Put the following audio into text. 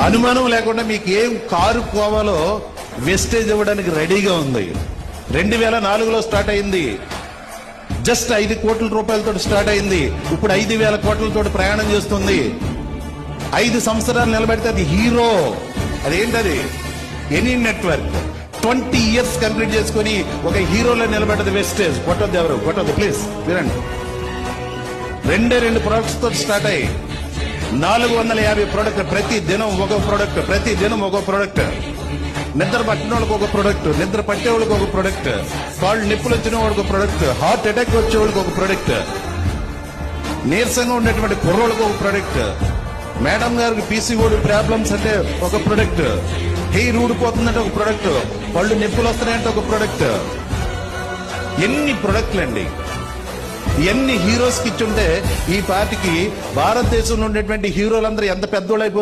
అనుమానం లేకుండా మీకు ఏం కారు పోవాలో వెస్టేజ్ ఇవ్వడానికి రెడీగా ఉంది. 2004లో స్టార్ట్ అయింది. జస్ట్ 5 కోట్ల రూపాయలతో స్టార్ట్ అయింది. ఇప్పుడు 5,000 కోట్లతో ప్రయాణం చేస్తుంది. 5 సంవత్సరాలు నిలబెడితే అది హీరో. అదేంటది? ఎనీ నెట్వర్క్ 20 ఇయర్స్ కంప్లీట్ చేసుకుని ఒక హీరోలో నిలబెట్టదు వెస్టేజ్. కొట్టొద్దు, ఎవరు కొట్టొద్దు ప్లీజ్ వినండి. 2 ప్రొడక్ట్స్ తో స్టార్ట్ అయ్యి 450 ప్రొడక్ట్, ప్రతి దినం ఒక ప్రొడక్ట్, ప్రతి దినం ఒక ప్రొడక్ట్. నిద్ర పట్టిన వాళ్ళకి ఒక ప్రొడక్ట్, నిద్ర పట్టే వాళ్ళకి ఒక ప్రొడక్ట్, కాళ్ళు నిప్పులు వచ్చిన వాళ్ళకి ఒక ప్రొడక్ట్, హార్ట్ అటాక్ వచ్చే వాళ్ళకి ఒక ప్రొడక్ట్, నీరసంగా ఉండేటువంటి కుర్రోళ్ళకి ఒక ప్రొడక్ట్, మేడం గారికి పీసీఓడి ప్రాబ్లమ్స్ అంటే ఒక ప్రొడక్ట్, హెయిర్ ఊడిపోతుందంటే ఒక ప్రొడక్ట్, పళ్ళు నిప్పులు వస్తున్నాయంటే ఒక ప్రొడక్ట్. ఎన్ని ప్రొడక్ట్లు అండి! ఎన్ని హీరోస్ కి ఇచ్చుంటే ఈ పార్టీకి భారతదేశంలో ఉండేటువంటి హీరోలందరూ ఎంత పెద్దోళ్ళు అయిపోతారు.